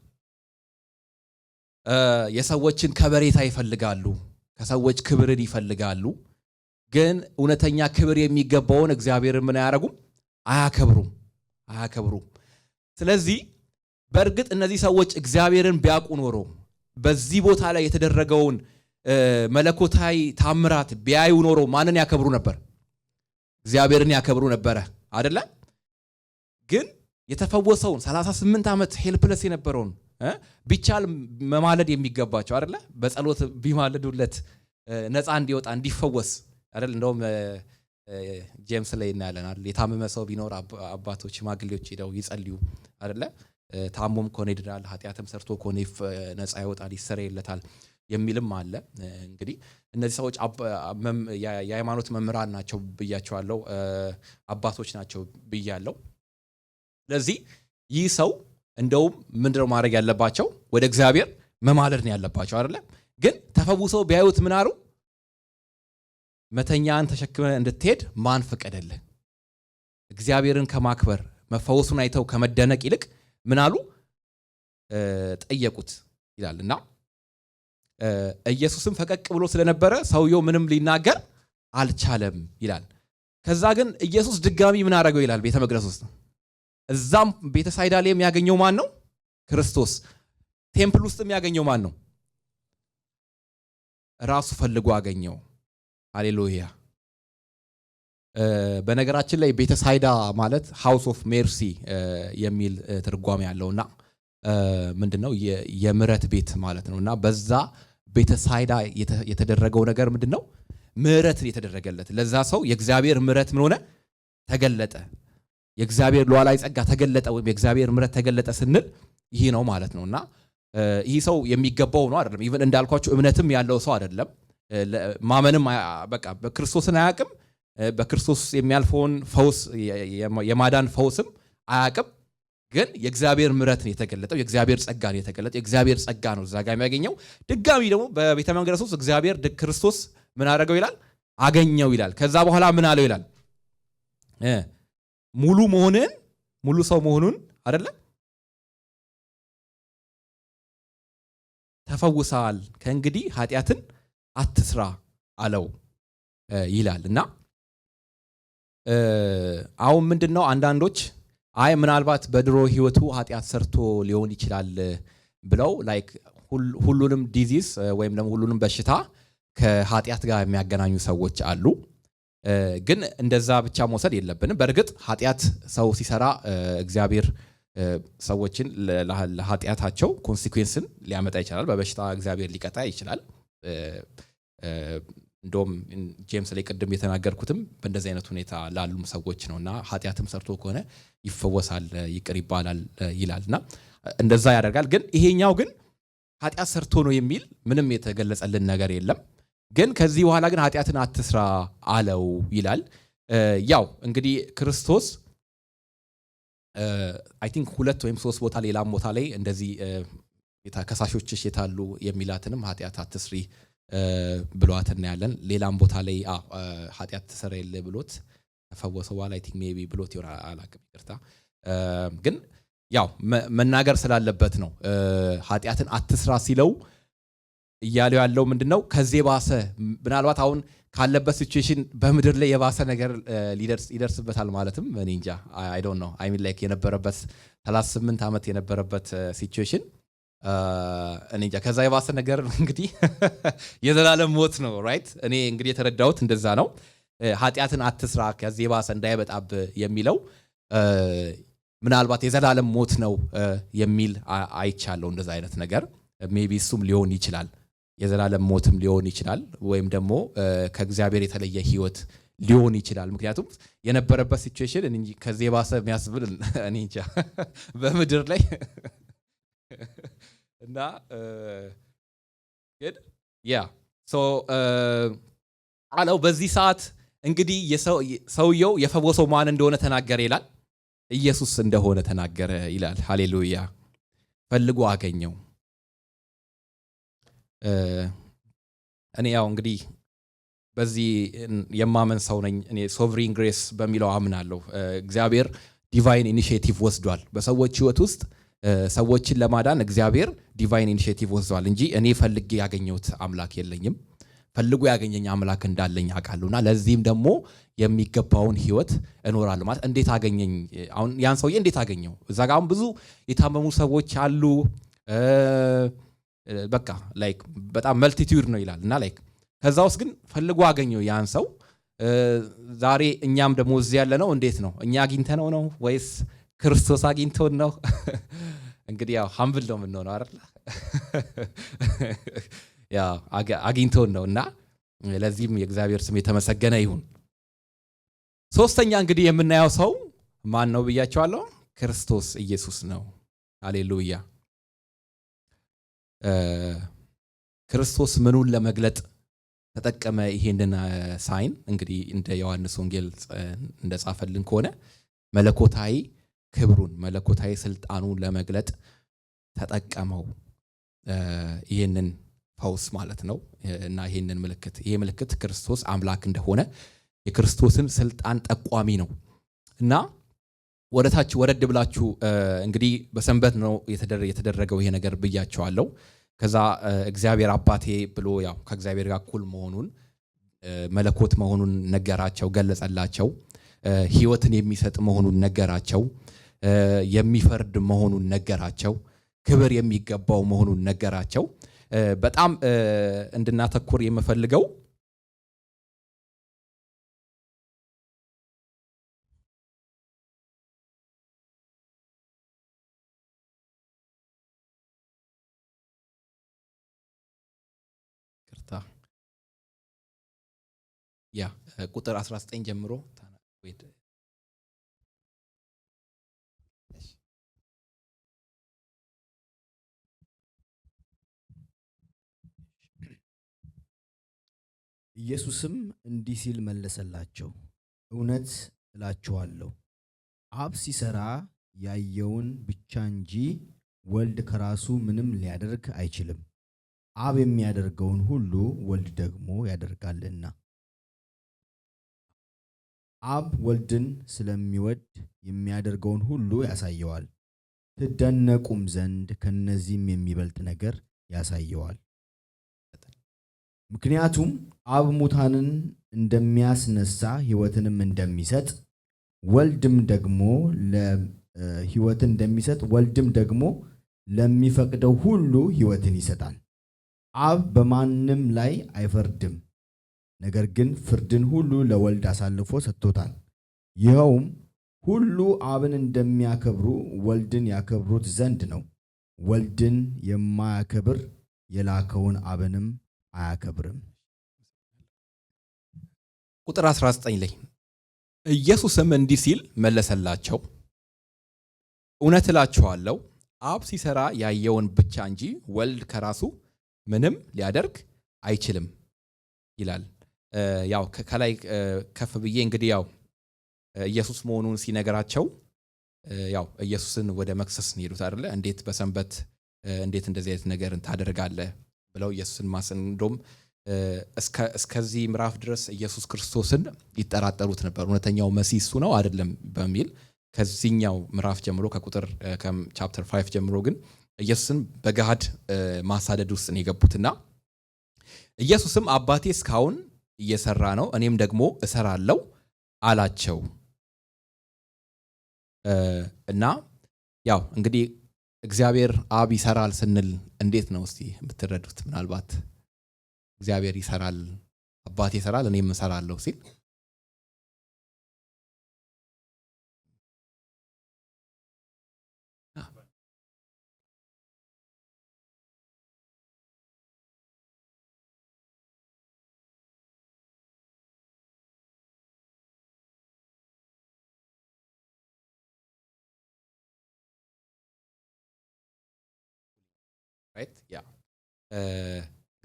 የሰዎችን ከበሬታ ይፈልጋሉ፣ ከሰዎች ክብርን ይፈልጋሉ። ግን እውነተኛ ክብር የሚገባውን እግዚአብሔርን ምን አያረጉም? አያከብሩም። ስለዚህ በእርግጥ እነዚህ ሰዎች እግዚአብሔርን ቢያውቁ ኖሮ በዚህ ቦታ ላይ የተደረገውን መለኮታዊ ታምራት ቢያዩ ኖሮ ማንን ያከብሩ ነበር? እግዚአብሔርን ያከብሩ ነበረ አይደለ? ግን የተፈወሰውን 38 ዓመት ሄልፕለስ የነበረውን ቢቻል መማለድ የሚገባቸው አይደለ? በጸሎት ቢማለዱለት ነፃ እንዲወጣ እንዲፈወስ አይደል? እንደውም ጄምስ ላይ እናያለናል። የታመመ ሰው ቢኖር አባቶች ሽማግሌዎች ሄደው ይጸልዩ አይደለ? ታሞም ከሆነ ይድናል፣ ኃጢአትም ሰርቶ ከሆነ ነፃ ይወጣል፣ ይሰረይለታል የሚልም አለ። እንግዲህ እነዚህ ሰዎች የሃይማኖት መምህራን ናቸው ብያቸዋለሁ፣ አባቶች ናቸው ብያለሁ። ስለዚህ ይህ ሰው እንደውም ምንድነው ማድረግ ያለባቸው? ወደ እግዚአብሔር መማለድ ነው ያለባቸው አይደለ? ግን ተፈውሰው ቢያዩት ምን አሉ? መተኛን ተሸክመ እንድትሄድ ማን ፈቀደልህ? እግዚአብሔርን ከማክበር መፈወሱን አይተው ከመደነቅ ይልቅ ምን አሉ? ጠየቁት ይላል። እና ኢየሱስም ፈቀቅ ብሎ ስለነበረ ሰውየው ምንም ሊናገር አልቻለም ይላል። ከዛ ግን ኢየሱስ ድጋሚ ምን አደረገው ይላል? ቤተ መቅደስ ውስጥ እዛም ቤተሳይዳ ላይ የሚያገኘው ማን ነው? ክርስቶስ። ቴምፕል ውስጥ የሚያገኘው ማን ነው? ራሱ ፈልጎ አገኘው። ሃሌሉያ። በነገራችን ላይ ቤተሳይዳ ማለት ሃውስ ኦፍ ሜርሲ የሚል ትርጓሜ ያለውና ምንድነው? የምህረት ቤት ማለት ነውና በዛ ቤተሳይዳ የተደረገው ነገር ምንድነው? ምህረት የተደረገለት ለዛ ሰው የእግዚአብሔር ምህረት ምን ሆነ? ተገለጠ። የእግዚአብሔር ሉዓላዊ ጸጋ ተገለጠ፣ ወይም የእግዚአብሔር ምህረት ተገለጠ ስንል ይህ ነው ማለት ነውና ይህ ሰው የሚገባው ነው አይደለም። ኢቭን እንዳልኳችሁ እምነትም ያለው ሰው አይደለም። ማመንም በቃ በክርስቶስን አያውቅም። በክርስቶስ የሚያልፈውን ፈውስ የማዳን ፈውስም አያውቅም። ግን የእግዚአብሔር ምህረት ነው የተገለጠው፣ የእግዚአብሔር ጸጋ ነው የተገለጠው። የእግዚአብሔር ጸጋ ነው እዛ ጋር የሚያገኘው። ድጋሚ ደግሞ በቤተ መቅደስ ውስጥ እግዚአብሔር ክርስቶስ ምን አደረገው ይላል? አገኘው ይላል። ከዛ በኋላ ምን አለው ይላል? ሙሉ መሆንን ሙሉ ሰው መሆኑን አይደለ? ተፈውሰዋል፣ ከእንግዲህ ኃጢአትን አትስራ አለው ይላል። እና አሁን ምንድነው አንዳንዶች አይ ምናልባት በድሮ ህይወቱ ኃጢአት ሰርቶ ሊሆን ይችላል ብለው ላይክ ሁሉንም ዲዚዝ ወይም ደግሞ ሁሉንም በሽታ ከኃጢአት ጋር የሚያገናኙ ሰዎች አሉ። ግን እንደዛ ብቻ መውሰድ የለብንም። በእርግጥ ኃጢአት ሰው ሲሰራ እግዚአብሔር ሰዎችን ለኃጢአታቸው ኮንሲኩዌንስን ሊያመጣ ይችላል። በበሽታ እግዚአብሔር ሊቀጣ ይችላል። እንደውም ጄምስ ላይ ቅድም የተናገርኩትም በእንደዚህ አይነት ሁኔታ ላሉም ሰዎች ነውና ኃጢአትም ሰርቶ ከሆነ ይፈወሳል፣ ይቅር ይባላል ይላልና እንደዛ ያደርጋል። ግን ይሄኛው ግን ኃጢአት ሰርቶ ነው የሚል ምንም የተገለጸልን ነገር የለም። ግን ከዚህ በኋላ ግን ኃጢአትን አትስራ አለው ይላል። ያው እንግዲህ ክርስቶስ አይ ቲንክ 2 ወይም 3 ቦታ ሌላም ቦታ ላይ እንደዚህ ከሳሾችሽ የታሉ የሚላትንም ኃጢአት አትስሪ ብሏት እናያለን። ሌላም ቦታ ላይ ኃጢአት ትሰራይል ብሎት ተፈወሰው በኋላ አይ ቲንክ ሜቢ ብሎት ይሆናል፣ አላውቅም፣ ይቅርታ። ግን ያው መናገር ስላለበት ነው ኃጢአትን አትስራ ሲለው እያለው ያለው ምንድነው? ከዚህ የባሰ ምናልባት አሁን ካለበት ሲቹዌሽን በምድር ላይ የባሰ ነገር ይደርስበታል ማለትም እኔ እንጃ። አይ ዶንት ኖ አይ ሚን ላይክ የነበረበት 38 ዓመት የነበረበት ሲቹዌሽን እኔ እንጃ። ከዛ የባሰ ነገር እንግዲህ የዘላለም ሞት ነው። ራይት እኔ እንግዲህ የተረዳሁት እንደዛ ነው። ኃጢአትን አትስራ ከዚህ የባሰ እንዳይበጣብ የሚለው ምናልባት የዘላለም ሞት ነው የሚል አይቻለሁ። እንደዛ አይነት ነገር ሜቢ እሱም ሊሆን ይችላል። የዘላለም ሞትም ሊሆን ይችላል፣ ወይም ደግሞ ከእግዚአብሔር የተለየ ህይወት ሊሆን ይችላል። ምክንያቱም የነበረበት ሲቹዌሽን እንጂ ከዚህ የባሰ የሚያስብል እኔ እንጃ በምድር ላይ እና good yeah so አለው በዚህ ሰዓት እንግዲህ ሰውየው የፈወሰው ማን እንደሆነ ተናገረ ይላል። ኢየሱስ እንደሆነ ተናገረ ይላል። ሃሌሉያ። ፈልጎ አገኘው። እኔ ያው እንግዲህ በዚህ የማመን ሰው ነኝ። እኔ ሶቨሪን ግሬስ በሚለው አምናለሁ። እግዚአብሔር ዲቫይን ኢኒሺዬቲቭ ወስዷል በሰዎች ህይወት ውስጥ። ሰዎችን ለማዳን እግዚአብሔር ዲቫይን ኢኒሺዬቲቭ ወስዷል እንጂ እኔ ፈልጌ ያገኘሁት አምላክ የለኝም። ፈልጎ ያገኘኝ አምላክ እንዳለኝ አውቃለሁና ለዚህም ደግሞ የሚገባውን ህይወት እኖራለሁ። ማለት እንዴት አገኘኝ? አሁን ያን ሰውዬ እንዴት አገኘው? እዛ ጋር አሁን ብዙ የታመሙ ሰዎች አሉ። በቃ ላይክ በጣም መልቲቲዩድ ነው ይላል እና ላይክ ከዛ ውስጥ ግን ፈልጎ አገኘው ያን ሰው። ዛሬ እኛም ደግሞ እዚህ ያለ ነው እንዴት ነው? እኛ አግኝተነው ነው ወይስ ክርስቶስ አግኝቶን ነው? እንግዲህ ያው ሀምብል ነው የምንሆነው አይደል? ያው አግኝቶን ነው እና ለዚህም የእግዚአብሔር ስም የተመሰገነ ይሁን። ሶስተኛ እንግዲህ የምናየው ሰው ማን ነው ብያቸዋለሁ? ክርስቶስ ኢየሱስ ነው። ሃሌሉያ። ክርስቶስ ምኑን ለመግለጥ ተጠቀመ ይሄንን ሳይን? እንግዲህ እንደ ዮሐንስ ወንጌል እንደጻፈልን ከሆነ መለኮታዊ ክብሩን መለኮታዊ ስልጣኑን ለመግለጥ ተጠቀመው ይሄንን ፈውስ ማለት ነው። እና ይሄንን ምልክት ይሄ ምልክት ክርስቶስ አምላክ እንደሆነ የክርስቶስን ስልጣን ጠቋሚ ነው። እና ወደታች ወረድ ብላችሁ እንግዲህ በሰንበት ነው የተደረገው ይሄ ነገር ብያቸዋለሁ። ከዛ እግዚአብሔር አባቴ ብሎ ያው ከእግዚአብሔር ጋር እኩል መሆኑን መለኮት መሆኑን ነገራቸው፣ ገለጸላቸው። ህይወትን የሚሰጥ መሆኑን ነገራቸው። የሚፈርድ መሆኑን ነገራቸው። ክብር የሚገባው መሆኑን ነገራቸው። በጣም እንድናተኩር የምፈልገው ቁጥር 19 ጀምሮ ኢየሱስም እንዲህ ሲል መለሰላቸው፣ እውነት እላችኋለሁ አብ ሲሰራ ያየውን ብቻ እንጂ ወልድ ከራሱ ምንም ሊያደርግ አይችልም። አብ የሚያደርገውን ሁሉ ወልድ ደግሞ ያደርጋልና። አብ ወልድን ስለሚወድ የሚያደርገውን ሁሉ ያሳየዋል፣ ትደነቁም ዘንድ ከነዚህም የሚበልጥ ነገር ያሳየዋል። ምክንያቱም አብ ሙታንን እንደሚያስነሳ ሕይወትንም እንደሚሰጥ ወልድም ደግሞ ለሕይወትን እንደሚሰጥ ወልድም ደግሞ ለሚፈቅደው ሁሉ ሕይወትን ይሰጣል። አብ በማንም ላይ አይፈርድም፣ ነገር ግን ፍርድን ሁሉ ለወልድ አሳልፎ ሰጥቶታል። ይኸውም ሁሉ አብን እንደሚያከብሩ ወልድን ያከብሩት ዘንድ ነው። ወልድን የማያከብር የላከውን አብንም አያከብርም። ቁጥር 19 ላይ ኢየሱስም እንዲህ ሲል መለሰላቸው፣ እውነት እላችኋለሁ አብ ሲሰራ ያየውን ብቻ እንጂ ወልድ ከራሱ ምንም ሊያደርግ አይችልም ይላል። ያው ከላይ ከፍ ብዬ እንግዲህ ያው ኢየሱስ መሆኑን ሲነገራቸው ያው ኢየሱስን ወደ መክሰስ ነው ሄዱት አይደለ? እንዴት በሰንበት እንዴት እንደዚህ አይነት ነገርን ታደርጋለህ ብለው ኢየሱስን ማስንዶም እስከዚህ ምዕራፍ ድረስ ኢየሱስ ክርስቶስን ይጠራጠሩት ነበር። እውነተኛው መሲህ እሱ ነው አይደለም በሚል ከዚህኛው ምዕራፍ ጀምሮ ከቁጥር ከቻፕተር 5 ጀምሮ ግን ኢየሱስን በገሃድ ማሳደድ ውስጥ ነው የገቡትና ኢየሱስም አባቴ እስካሁን እየሰራ ነው፣ እኔም ደግሞ እሰራለሁ አላቸው። እና ያው እንግዲህ እግዚአብሔር አብ ይሰራል ስንል እንዴት ነው እስቲ የምትረዱት? ምናልባት እግዚአብሔር ይሰራል፣ አባቴ ይሰራል፣ እኔም እሰራለሁ ሲል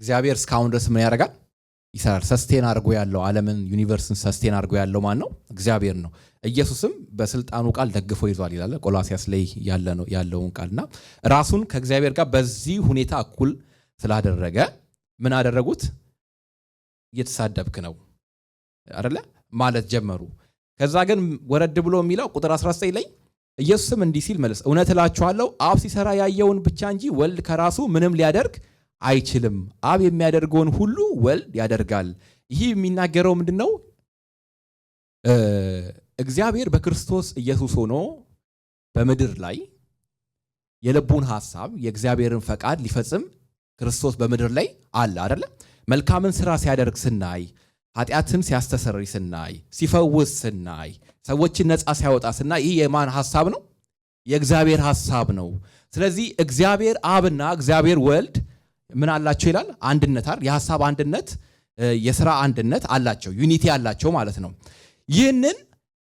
እግዚአብሔር እስካሁን ድረስ ምን ያደርጋል? ይሰራል። ሰስቴን አድርጎ ያለው ዓለምን ዩኒቨርስን ሰስቴን አድርጎ ያለው ማን ነው? እግዚአብሔር ነው። ኢየሱስም በስልጣኑ ቃል ደግፎ ይዟል ይላል ቆላስያስ ላይ ያለውን ቃልና ራሱን ከእግዚአብሔር ጋር በዚህ ሁኔታ እኩል ስላደረገ ምን አደረጉት? እየተሳደብክ ነው አይደለ ማለት ጀመሩ። ከዛ ግን ወረድ ብሎ የሚለው ቁጥር 19 ላይ ኢየሱስም እንዲህ ሲል መለሰ፣ እውነት እላችኋለሁ አብ ሲሰራ ያየውን ብቻ እንጂ ወልድ ከራሱ ምንም ሊያደርግ አይችልም። አብ የሚያደርገውን ሁሉ ወልድ ያደርጋል። ይህ የሚናገረው ምንድነው? እግዚአብሔር በክርስቶስ ኢየሱስ ሆኖ በምድር ላይ የልቡን ሐሳብ የእግዚአብሔርን ፈቃድ ሊፈጽም ክርስቶስ በምድር ላይ አለ አይደለ? መልካምን ስራ ሲያደርግ ስናይ፣ ኃጢአትን ሲያስተሰርይ ስናይ፣ ሲፈውስ ስናይ፣ ሰዎችን ነፃ ሲያወጣ ስናይ ይህ የማን ሐሳብ ነው? የእግዚአብሔር ሐሳብ ነው። ስለዚህ እግዚአብሔር አብና እግዚአብሔር ወልድ ምን አላቸው ይላል? አንድነት አይደል? የሐሳብ አንድነት፣ የሥራ አንድነት አላቸው፣ ዩኒቲ አላቸው ማለት ነው። ይህንን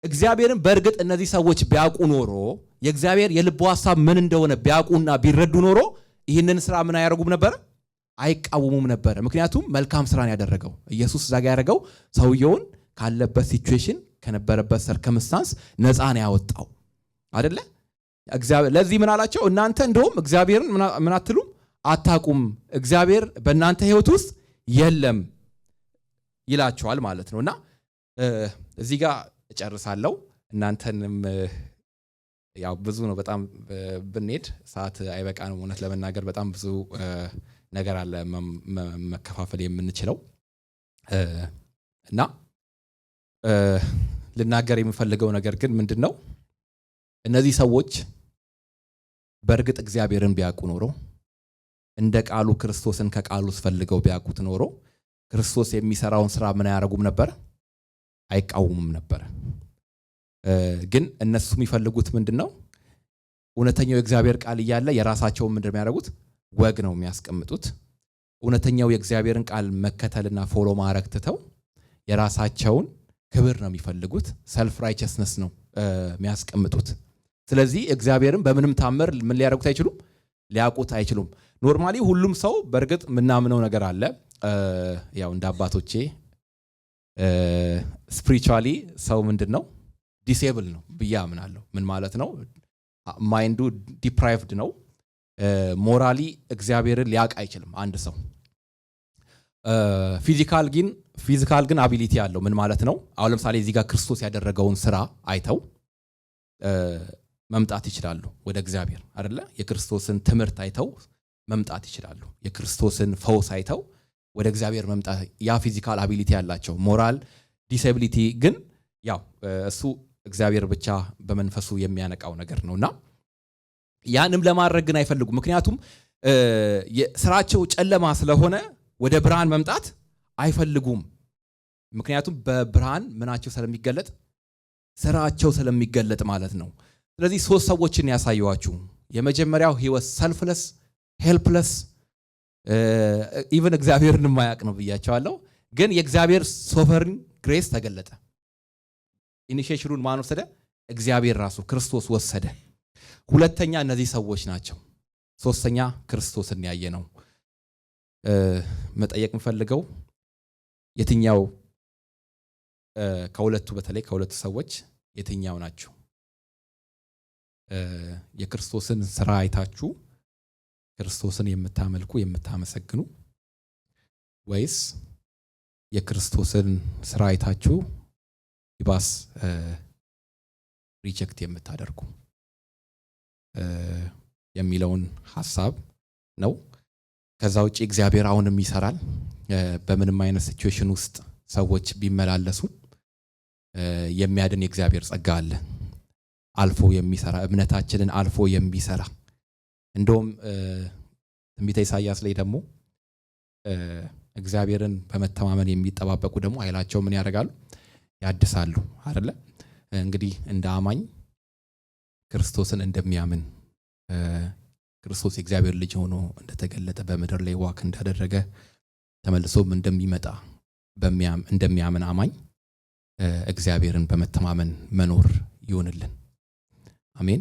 እግዚአብሔርን በእርግጥ እነዚህ ሰዎች ቢያውቁ ኖሮ የእግዚአብሔር የልቡ ሐሳብ ምን እንደሆነ ቢያውቁና ቢረዱ ኖሮ ይህንን ስራ ምን አያደርጉም ነበር? አይቃወሙም ነበር። ምክንያቱም መልካም ስራን ያደረገው ኢየሱስ እዛ ጋር ያደረገው ሰውየውን ካለበት ሲቹዌሽን ከነበረበት ሰርከምስታንስ ነፃ ነው ያወጣው አይደለ? ለዚህ ምን አላቸው? እናንተ እንደውም እግዚአብሔርን ምን አትሉም? አታቁም። እግዚአብሔር በእናንተ ህይወት ውስጥ የለም ይላቸዋል ማለት ነውና እዚህ ጋር እጨርሳለሁ። እናንተንም ያው ብዙ ነው በጣም ብንሄድ ሰዓት አይበቃንም። እውነት ለመናገር በጣም ብዙ ነገር አለ መከፋፈል የምንችለው እና ልናገር የምፈልገው ነገር ግን ምንድነው? እነዚህ ሰዎች በእርግጥ እግዚአብሔርን ቢያውቁ ኖሮ እንደ ቃሉ ክርስቶስን ከቃሉ ፈልገው ቢያውቁት ኖሮ ክርስቶስ የሚሰራውን ስራ ምን ያደርጉም ነበር? አይቃወሙም ነበር። ግን እነሱ የሚፈልጉት ምንድነው? እውነተኛው የእግዚአብሔር ቃል እያለ የራሳቸውን ምንድነው የሚያደርጉት? ወግ ነው የሚያስቀምጡት። እውነተኛው የእግዚአብሔርን ቃል መከተልና ፎሎ ማድረግ ትተው የራሳቸውን ክብር ነው የሚፈልጉት። ሰልፍ ራይቸስነስ ነው የሚያስቀምጡት። ስለዚህ እግዚአብሔርን በምንም ታምር ምን ሊያደርጉት አይችሉም? ሊያውቁት አይችሉም። ኖርማሊ ሁሉም ሰው በእርግጥ ምናምነው ነገር አለ። ያው እንደ አባቶቼ ስፒሪቹዋሊ ሰው ምንድነው? ዲሴብል ነው ብዬ አምናለሁ። ምን ማለት ነው? ማይንዱ ዲፕራይቭድ ነው። ሞራሊ እግዚአብሔርን ሊያውቅ አይችልም አንድ ሰው። ፊዚካል ግን አቢሊቲ አለው። ምን ማለት ነው? አሁን ለምሳሌ እዚህ ጋር ክርስቶስ ያደረገውን ስራ አይተው መምጣት ይችላሉ ወደ እግዚአብሔር አይደለ? የክርስቶስን ትምህርት አይተው መምጣት ይችላሉ። የክርስቶስን ፈውስ አይተው ወደ እግዚአብሔር መምጣት፣ ያ ፊዚካል አቢሊቲ ያላቸው። ሞራል ዲስኤቢሊቲ ግን ያው እሱ እግዚአብሔር ብቻ በመንፈሱ የሚያነቃው ነገር ነውና ያንም ለማድረግ ግን አይፈልጉም። ምክንያቱም ስራቸው ጨለማ ስለሆነ ወደ ብርሃን መምጣት አይፈልጉም። ምክንያቱም በብርሃን ምናቸው ስለሚገለጥ፣ ስራቸው ስለሚገለጥ ማለት ነው። ስለዚህ ሶስት ሰዎችን ያሳየዋችሁ። የመጀመሪያው ህይወት ሰልፍለስ ሄልፕለስ ኢቭን እግዚአብሔርን የማያውቅ ነው ብያቸዋለሁ። ግን የእግዚአብሔር ሶቨርን ግሬስ ተገለጠ። ኢኒሺዬሽኑን ማን ወሰደ? እግዚአብሔር ራሱ ክርስቶስ ወሰደ። ሁለተኛ እነዚህ ሰዎች ናቸው። ሶስተኛ ክርስቶስን ያየ ነው። መጠየቅ የምፈልገው የትኛው ከሁለቱ በተለይ ከሁለቱ ሰዎች የትኛው ናቸው? የክርስቶስን ስራ አይታችሁ ክርስቶስን የምታመልኩ የምታመሰግኑ፣ ወይስ የክርስቶስን ስራ አይታችሁ ይባስ ሪጀክት የምታደርጉ የሚለውን ሐሳብ ነው። ከዛ ውጪ እግዚአብሔር አሁንም ይሰራል። በምንም አይነት ሲቹዌሽን ውስጥ ሰዎች ቢመላለሱ የሚያድን የእግዚአብሔር ጸጋ አለ። አልፎ የሚሰራ እምነታችንን አልፎ የሚሰራ እንደውም ትንቢተ ኢሳይያስ ላይ ደግሞ እግዚአብሔርን በመተማመን የሚጠባበቁ ደግሞ ኃይላቸው ምን ያደርጋሉ? ያድሳሉ አይደለ? እንግዲህ እንደ አማኝ ክርስቶስን እንደሚያምን ክርስቶስ የእግዚአብሔር ልጅ ሆኖ እንደተገለጠ በምድር ላይ ዋክ እንዳደረገ ተመልሶም እንደሚመጣ እንደሚያምን አማኝ እግዚአብሔርን በመተማመን መኖር ይሁንልን። አሜን።